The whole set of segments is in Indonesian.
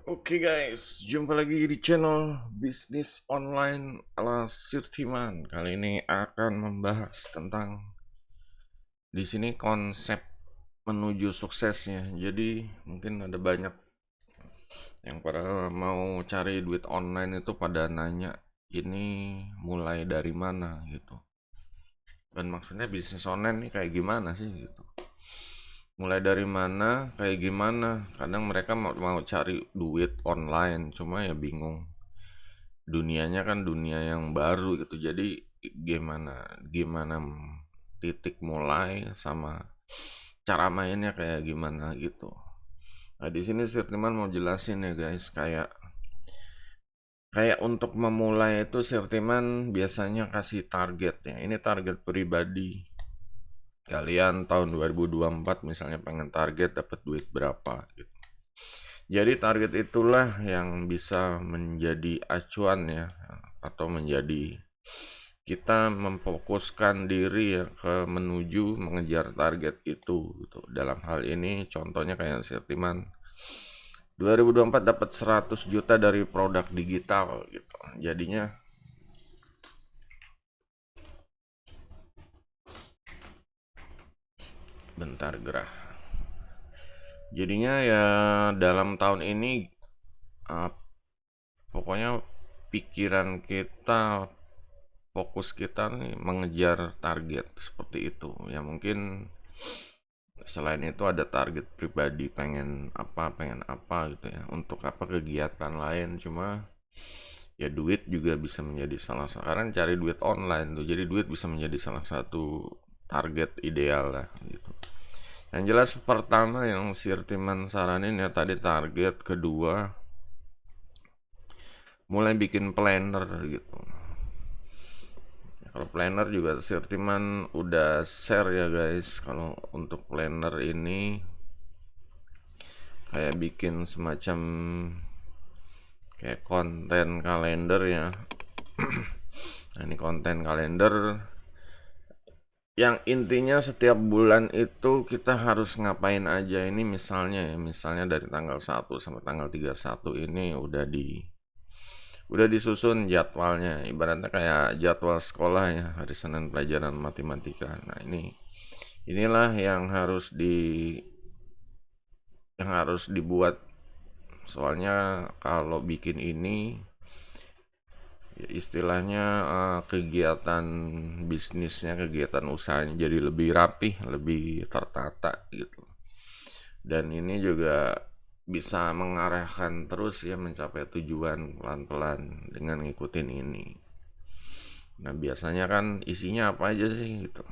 Oke guys, jumpa lagi di channel bisnis online ala Sirtiman. Kali ini akan membahas tentang di sini konsep menuju suksesnya. Jadi mungkin ada banyak yang pada mau cari duit online itu pada nanya ini mulai dari mana gitu. Dan maksudnya bisnis online nih kayak gimana sih gitu. Mulai dari mana, kayak gimana. Kadang mereka mau cari duit online, cuma ya bingung dunianya kan dunia yang baru gitu. Jadi gimana gimana titik mulai sama cara mainnya kayak gimana gitu. Nah, di sini Sirtiman mau jelasin ya guys, kayak kayak untuk memulai itu Sirtiman biasanya kasih target ya. Ini target pribadi. Kalian tahun 2024 misalnya pengen target dapat duit berapa gitu. Jadi target itulah yang bisa menjadi acuan ya, atau menjadi kita memfokuskan diri ya ke menuju mengejar target itu gitu. Dalam hal ini contohnya kayak Sirtiman 2024 dapat 100 juta dari produk digital gitu. Jadinya bentar gerah. Jadinya ya dalam tahun ini uh, pokoknya pikiran kita, fokus kita nih mengejar target seperti itu. Ya mungkin selain itu ada target pribadi pengen apa gitu ya. Untuk apa kegiatan lain, cuma ya duit juga bisa menjadi salah satu. Karena cari duit online tuh. Jadi duit bisa menjadi salah satu target ideal lah gitu. Yang jelas pertama yang Sirtiman saranin ya tadi target, kedua mulai bikin planner gitu. Kalau planner juga Sirtiman udah share ya guys. Kalau untuk planner ini kayak bikin semacam kayak konten kalender ya. Nah, ini konten kalender yang intinya setiap bulan itu kita harus ngapain aja. Ini misalnya dari tanggal 1 sampai tanggal 31 ini udah disusun jadwalnya. Ibaratnya kayak jadwal sekolah ya, hari Senin pelajaran matematika. Nah, inilah yang harus dibuat. Soalnya kalau bikin ini ya istilahnya kegiatan bisnisnya, kegiatan usahanya jadi lebih rapih, lebih tertata gitu. Dan ini juga bisa mengarahkan terus ya mencapai tujuan pelan-pelan dengan ngikutin ini. Nah, biasanya kan isinya apa aja sih gitu.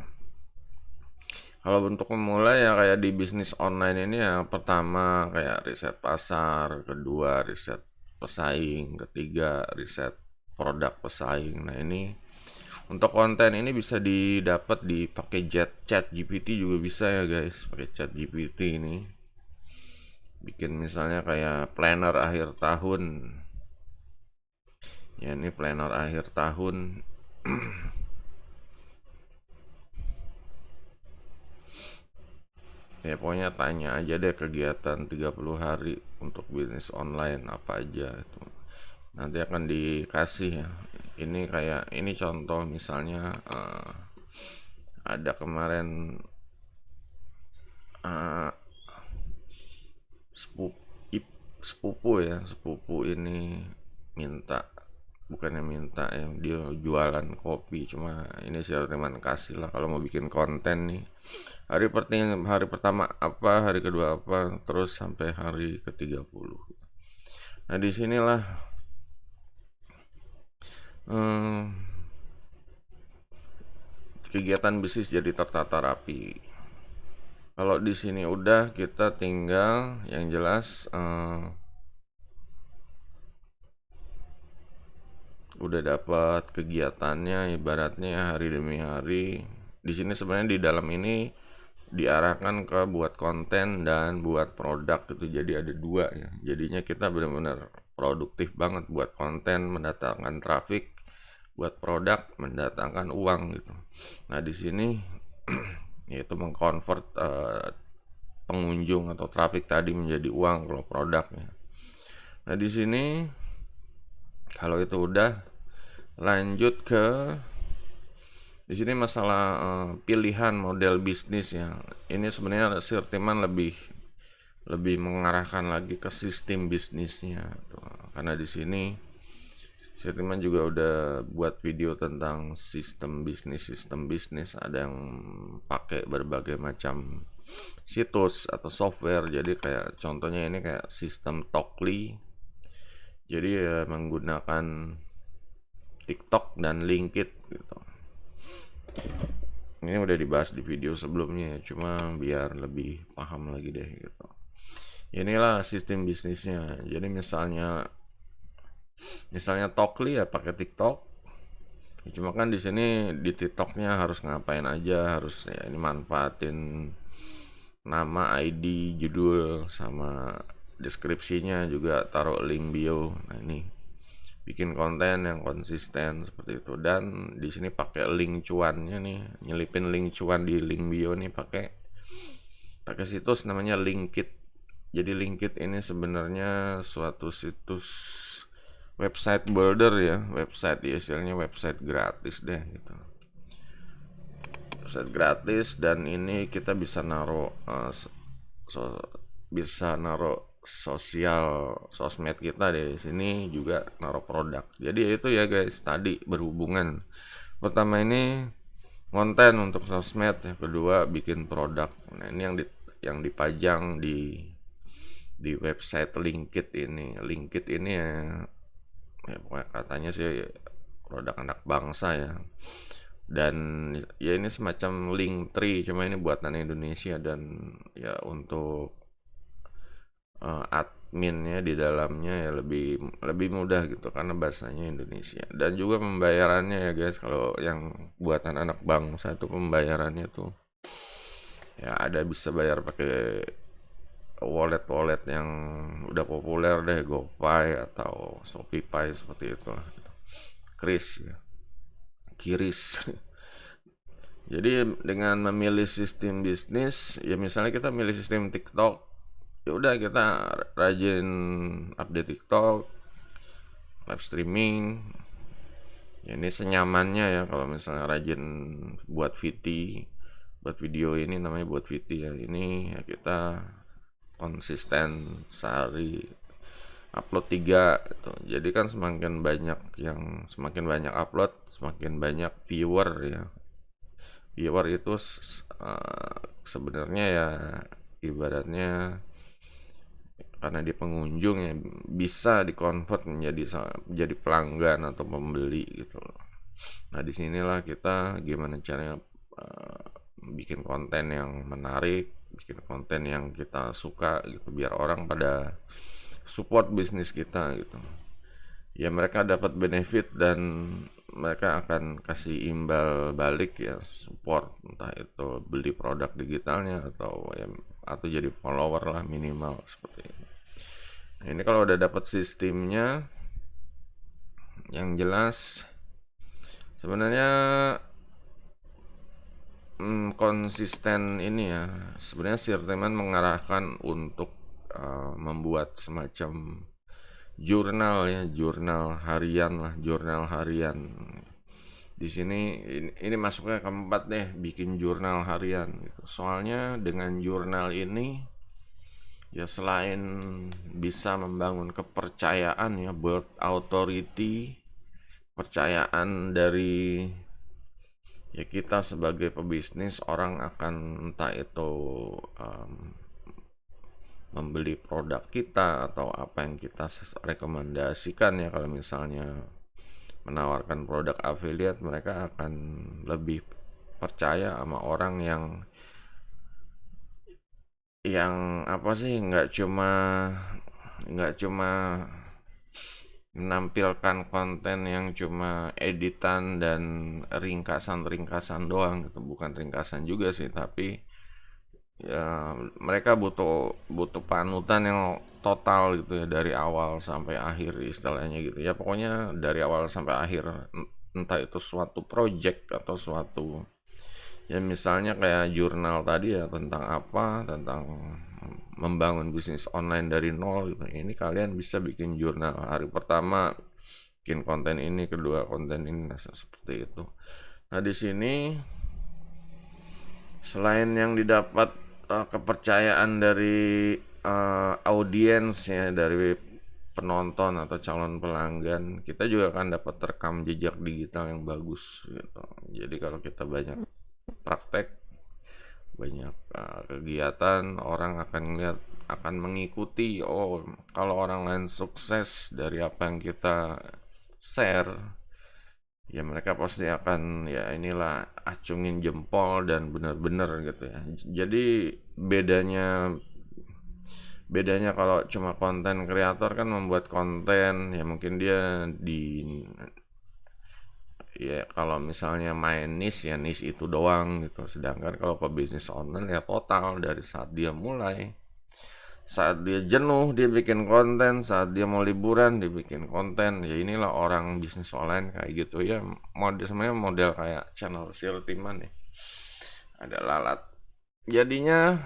Kalau untuk memulai ya kayak di bisnis online ini ya pertama kayak riset pasar, kedua riset pesaing, ketiga riset produk pesaing. Nah, ini untuk konten ini bisa didapat pakai chat GPT juga bisa ya guys, pakai chat GPT ini. Bikin misalnya kayak planner akhir tahun. Ya ini planner akhir tahun. Ya pokoknya tanya aja deh kegiatan 30 hari untuk bisnis online apa aja itu. Nanti akan dikasih ya. Ini kayak ini contoh misalnya ada kemarin uh, sepupu, sepupu ini minta, bukannya minta ya, dia jualan kopi. Cuma ini saya terima kasih lah kalau mau bikin konten nih. Hari pertama apa, hari kedua apa, terus sampai hari ke-30. Nah, disinilah hmm, kegiatan bisnis jadi tertata rapi. Kalau di sini udah kita tinggal yang jelas udah dapat kegiatannya ibaratnya hari demi hari. Di sini sebenarnya di dalam ini diarahkan ke buat konten dan buat produk gitu. Jadi ada dua ya. Jadinya kita benar-benar produktif banget buat konten mendatangkan traffic, buat produk mendatangkan uang gitu. Nah, di sini yaitu mengkonvert pengunjung atau traffic tadi menjadi uang kalau produknya. Nah, di sini kalau itu udah lanjut ke di sini masalah pilihan model bisnis ya. Ini sebenarnya Sirtiman lebih lebih mengarahkan lagi ke sistem bisnisnya tuh. Karena di sini Sirtiman juga udah buat video tentang sistem bisnis. Ada yang pakai berbagai macam situs atau software. Jadi kayak contohnya ini kayak sistem Talkly. Jadi ya menggunakan TikTok dan LinkedIn gitu. Ini udah dibahas di video sebelumnya ya, cuma biar lebih paham lagi deh gitu. Inilah sistem bisnisnya. Jadi misalnya Talkly ya pakai TikTok. Ya, cuma kan di sini di TikToknya harus ngapain aja, harus ya ini manfaatin nama, ID, judul sama deskripsinya juga taruh link bio. Nah, ini bikin konten yang konsisten seperti itu, dan di sini pakai link cuannya nih, nyelipin link cuan di link bio nih, pakai pakai situs namanya Linkit. Jadi Linkit ini sebenarnya suatu situs website builder ya, website ya, istilahnya website gratis deh gitu, website gratis. Dan ini kita bisa naruh bisa naruh sosmed kita di sini, juga naruh produk. Jadi itu ya guys, tadi berhubungan. Pertama ini konten untuk sosmed, yang kedua bikin produk. Nah, ini yang dipajang di website Linkit ini. Linkit ini ya pokoknya katanya sih produk anak bangsa ya. Dan ya ini semacam Linktree, cuma ini buatan Indonesia, dan ya untuk adminnya di dalamnya ya lebih lebih mudah gitu karena bahasanya Indonesia. Dan juga pembayarannya ya guys, kalau yang buatan anak bangsa itu pembayarannya tuh ya ada, bisa bayar pakai wallet yang udah populer deh, GoPay atau ShopeePay seperti itulah gitu. Kris ya, Kiris. Jadi dengan memilih sistem bisnis, ya misalnya kita milih sistem TikTok, ya udah kita rajin update TikTok, live streaming. Ya ini senyamannya ya, kalau misalnya rajin buat buat video ini namanya buat VT ya. Ini ya kita konsisten sehari upload 3 gitu. Jadi kan semakin banyak upload, semakin banyak viewer ya. Viewer itu sebenarnya ya ibaratnya karena dia pengunjung ya, bisa dikonvert menjadi pelanggan atau pembeli gitu loh. Nah, disinilah kita gimana caranya bikin konten yang menarik, bikin konten yang kita suka gitu, biar orang pada support bisnis kita gitu. Ya mereka dapat benefit dan mereka akan kasih imbal balik ya, support, entah itu beli produk digitalnya atau jadi follower lah minimal seperti itu. Nah, ini kalau udah dapat sistemnya, yang jelas sebenarnya konsisten ini ya. Sebenarnya Sirteman mengarahkan untuk membuat semacam jurnal ya, jurnal harian. Di sini ini masuknya keempat deh, bikin jurnal harian gitu. Soalnya dengan jurnal ini ya selain bisa membangun kepercayaan ya, build authority, percayaan dari ya kita sebagai pebisnis, orang akan entah itu membeli produk kita atau apa yang kita rekomendasikan ya. Kalau misalnya menawarkan produk affiliate, mereka akan lebih percaya sama orang yang apa sih, nggak cuma menampilkan konten yang cuma editan dan ringkasan-ringkasan doang gitu. Bukan ringkasan juga sih, tapi ya mereka butuh butuh panutan yang total gitu ya, dari awal sampai akhir istilahnya gitu ya. Pokoknya dari awal sampai akhir, entah itu suatu project atau suatu Ya misalnya kayak jurnal tadi ya, tentang apa, tentang membangun bisnis online dari nol gitu. Ini kalian bisa bikin jurnal hari pertama, bikin konten ini, kedua konten ini, nah, seperti itu. Nah di sini selain yang didapat kepercayaan dari audiens ya, dari penonton atau calon pelanggan, kita juga akan dapat rekam jejak digital yang bagus gitu. Jadi kalau kita banyak praktek, banyak kegiatan, orang akan lihat, akan mengikuti. Oh, kalau orang lain sukses dari apa yang kita share, ya mereka pasti akan, ya inilah, acungin jempol dan benar-benar gitu ya. Jadi bedanya bedanya kalau cuma konten kreator kan membuat konten, ya mungkin dia di, ya kalau misalnya main niche ya niche itu doang gitu. Sedangkan kalau pebisnis online ya total, dari saat dia mulai, saat dia jenuh dia bikin konten, saat dia mau liburan dia bikin konten. Ya inilah orang bisnis online kayak gitu ya, model sebenarnya model kayak channel Sirtiman ya, ada lalat. Jadinya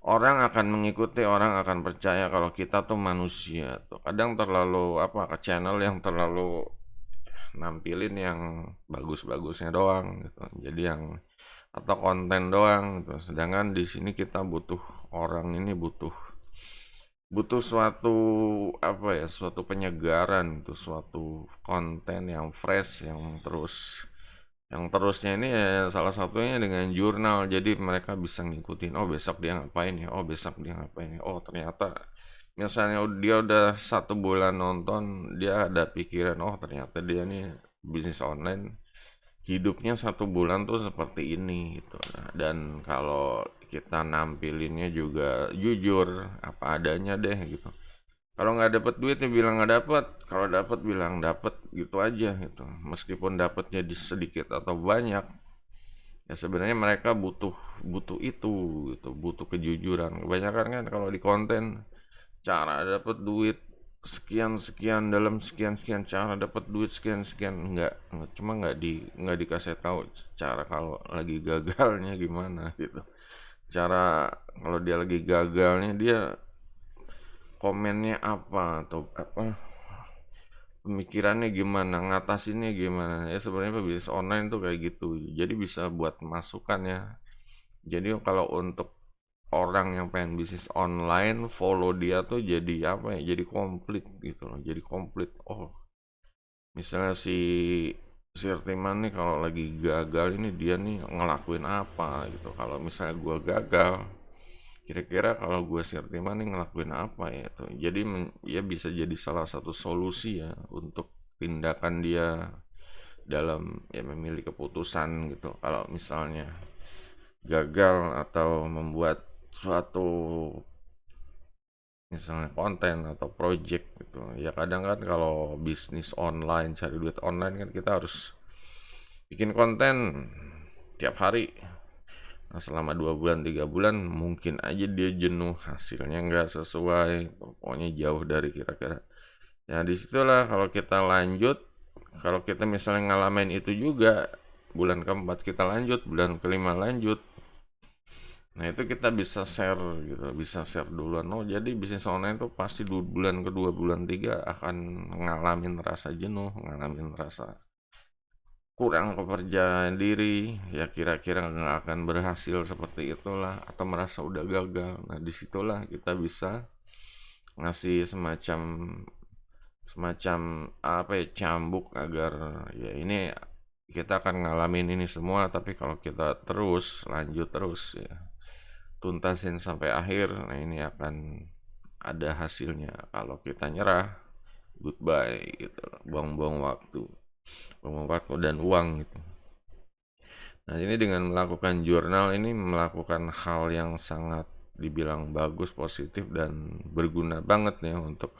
orang akan mengikuti, orang akan percaya kalau kita tuh manusia tuh. Kadang terlalu apa, ke channel yang terlalu nampilin yang bagus-bagusnya doang gitu. Jadi yang, atau konten doang gitu. Sedangkan di sini kita butuh, orang ini butuh butuh suatu apa ya, suatu penyegaran itu, suatu konten yang fresh, yang terusnya ini ya salah satunya dengan jurnal. Jadi mereka bisa ngikutin, oh besok dia ngapain ya, oh besok dia ngapain ya, oh ternyata misalnya dia udah 1 bulan nonton, dia ada pikiran, oh ternyata dia nih bisnis online hidupnya 1 bulan tuh seperti ini gitu. Nah, dan kalau kita nampilinnya juga jujur, apa adanya deh gitu. Kalau nggak dapet duit ya bilang nggak dapet, kalau dapet bilang dapet, gitu aja gitu. Meskipun dapetnya di sedikit atau banyak, ya sebenarnya mereka butuh butuh itu gitu, butuh kejujuran. Kebanyakan kan kalau di konten, cara dapat duit sekian sekian, dalam sekian sekian cara dapat duit sekian sekian, cuma nggak dikasih tahu cara kalau lagi gagalnya gimana gitu. Cara kalau dia lagi gagalnya, dia komennya apa, atau apa, pemikirannya gimana, ngatasinnya gimana. Ya sebenarnya bisnis online tuh kayak gitu, jadi bisa buat masukan ya. Jadi kalau untuk orang yang pengen bisnis online, follow dia tuh jadi apa ya, jadi komplit gitu loh, jadi komplit. Oh, misalnya si Sirtiman nih kalau lagi gagal ini, dia nih ngelakuin apa gitu. Kalau misalnya gua gagal, kira-kira kalau gue Sirtiman nih ngelakuin apa ya itu. Jadi ya bisa jadi salah satu solusi ya untuk tindakan dia dalam ya memilih keputusan gitu. Kalau misalnya gagal atau membuat suatu misalnya konten atau project gitu ya, kadang kan kalau bisnis online, cari duit online kan, kita harus bikin konten tiap hari. Nah, selama 2 bulan 3 bulan mungkin aja dia jenuh, hasilnya nggak sesuai, pokoknya jauh dari kira-kira. Ya disitulah kalau kita lanjut, kalau kita misalnya ngalamin itu juga, bulan keempat kita lanjut, bulan kelima lanjut. Nah itu kita bisa share gitu, bisa share duluan. Oh jadi bisnis online tuh pasti bulan kedua, bulan tiga akan ngalamin rasa jenuh, ngalamin rasa kurang kepercayaan diri, ya kira-kira nggak akan berhasil seperti itulah, atau merasa udah gagal. Nah disitulah kita bisa ngasih semacam semacam apa ya, cambuk, agar ya ini kita akan ngalamin ini semua, tapi kalau kita terus lanjut terus ya, tuntasin sampai akhir, nah ini akan ada hasilnya. Kalau kita nyerah, goodbye gitu, buang-buang waktu, buang waktu dan uang gitu. Nah ini dengan melakukan jurnal ini, melakukan hal yang sangat dibilang bagus, positif, dan berguna banget ya, untuk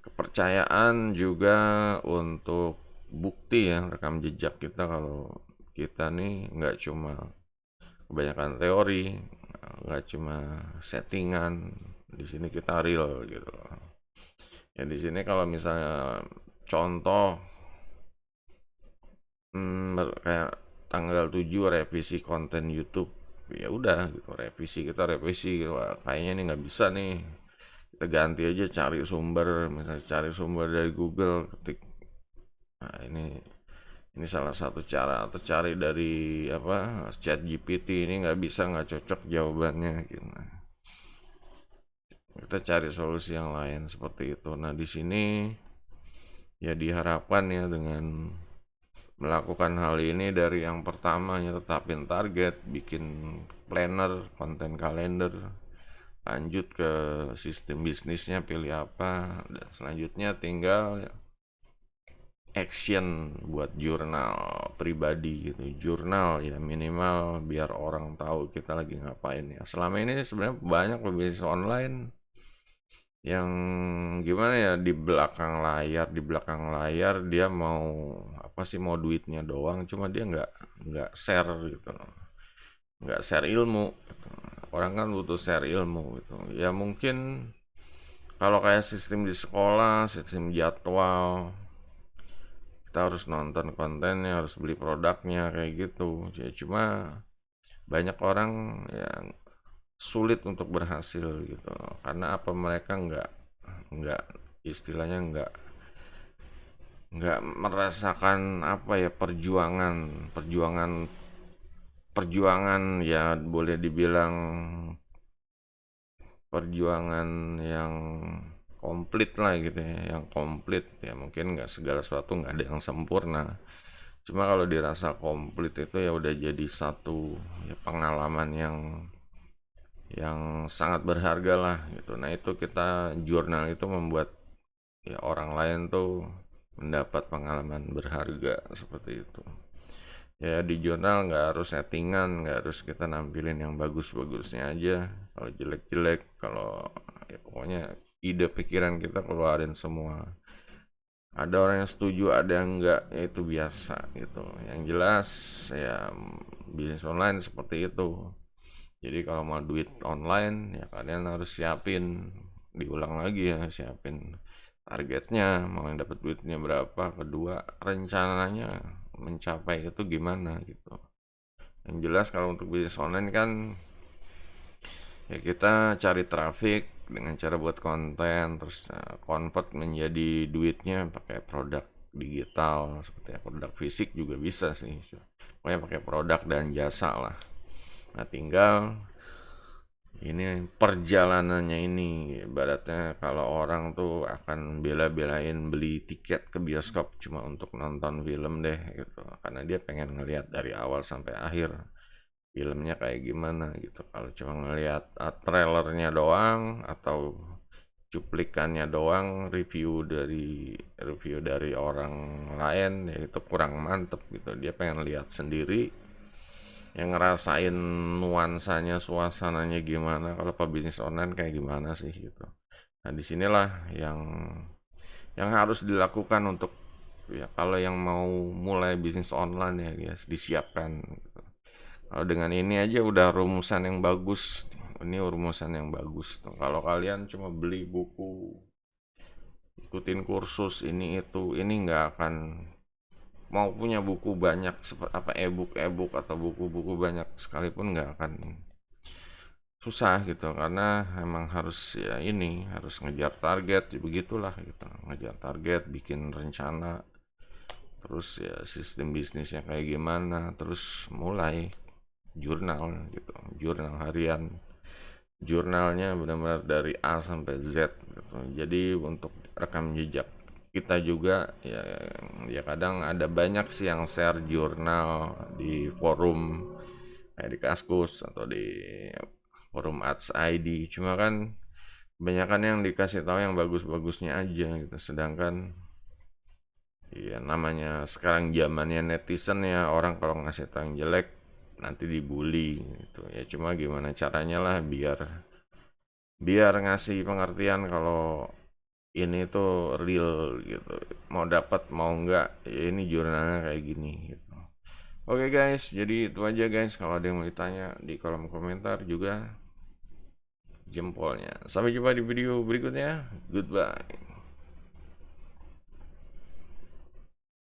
kepercayaan juga, untuk bukti ya, rekam jejak kita kalau kita nih nggak cuma kebanyakan teori, nggak cuma settingan. Di sini kita real gitu. Ya di sini kalau misalnya contoh, kayak tanggal 7 revisi konten YouTube. Ya udah gitu, revisi. Wah, kayaknya ini nggak bisa nih. Kita ganti aja, cari sumber, misalnya cari sumber dari Google, ketik. Nah, ini salah satu cara, atau cari dari apa, Chat GPT, ini nggak bisa, nggak cocok jawabannya gitu. Kita cari solusi yang lain seperti itu. Nah, di sini ya diharapkan ya dengan melakukan hal ini, dari yang pertama ya tetapin target, bikin planner, konten kalender, lanjut ke sistem bisnisnya pilih apa, dan selanjutnya tinggal action buat jurnal pribadi gitu. Jurnal ya minimal biar orang tahu kita lagi ngapain ya. Selama ini sebenarnya banyak bisnis online yang gimana ya, di belakang layar dia mau apa sih, mau duitnya doang, cuma dia nggak share gitu loh, nggak share ilmu gitu. Orang kan butuh share ilmu gitu ya. Mungkin kalau kayak sistem di sekolah, sistem jadwal, kita harus nonton kontennya, harus beli produknya kayak gitu ya. Cuma banyak orang yang sulit untuk berhasil gitu, karena apa, mereka nggak istilahnya nggak merasakan apa ya, perjuangan perjuangan perjuangan ya, boleh dibilang perjuangan yang komplit lah gitu ya, yang komplit ya. Mungkin nggak segala sesuatu, nggak ada yang sempurna, cuma kalau dirasa komplit itu ya udah jadi satu ya pengalaman yang sangat berharga lah gitu. Nah, itu kita jurnal itu membuat ya orang lain tuh mendapat pengalaman berharga seperti itu. Ya di jurnal nggak harus settingan, nggak harus kita nampilin yang bagus-bagusnya aja. Kalau jelek-jelek, kalau ya pokoknya ide pikiran kita keluarin semua. Ada orang yang setuju, ada yang enggak, ya itu biasa gitu. Yang jelas ya bisnis online seperti itu. Jadi kalau mau duit online ya kalian harus siapin, diulang lagi ya, siapin targetnya, mau yang dapat duitnya berapa, kedua rencananya mencapai itu gimana gitu. Yang jelas kalau untuk bisnis online kan ya kita cari traffic dengan cara buat konten, terus convert menjadi duitnya pakai produk digital, seperti produk fisik juga bisa sih, pokoknya pakai produk dan jasa lah. Nah, tinggal ini perjalanannya ini, ibaratnya kalau orang tuh akan bela-belain beli tiket ke bioskop cuma untuk nonton film deh gitu, karena dia pengen ngelihat dari awal sampai akhir filmnya kayak gimana gitu. Kalau cuma ngelihat trailernya doang atau cuplikannya doang, review dari orang lain ya, itu kurang mantep gitu. Dia pengen lihat sendiri, yang ngerasain nuansanya, suasananya gimana, kalau pebisnis online kayak gimana sih gitu. Nah, disinilah yang harus dilakukan untuk ya, kalau yang mau mulai bisnis online ya guys, disiapkan gitu. Kalau dengan ini aja udah rumusan yang bagus. Ini rumusan yang bagus tuh. Kalau kalian cuma beli buku, ikutin kursus ini itu, ini nggak akan, mau punya buku banyak seperti apa, e-book atau buku-buku banyak sekalipun nggak akan, susah gitu, karena emang harus ya ini, harus ngejar target ya, begitulah gitu, ngejar target, bikin rencana, terus ya sistem bisnisnya kayak gimana, terus mulai jurnal gitu, jurnal harian, jurnalnya benar-benar dari A sampai Z gitu. Jadi untuk rekam jejak kita juga ya, ya kadang ada banyak sih yang share jurnal di forum kayak di Kaskus atau di forum Ads ID, cuma kan kebanyakan yang dikasih tahu yang bagus-bagusnya aja gitu, sedangkan ya namanya sekarang zamannya netizen ya, orang kalau ngasih tahu yang jelek nanti dibully gitu ya. Cuma gimana caranya lah biar biar ngasih pengertian kalau ini tuh real gitu, mau dapat mau enggak ya, ini jurnalnya kayak gini gitu. Oke guys, jadi itu aja guys. Kalau ada yang mau ditanya di kolom komentar juga jempolnya. Sampai jumpa di video berikutnya. Goodbye.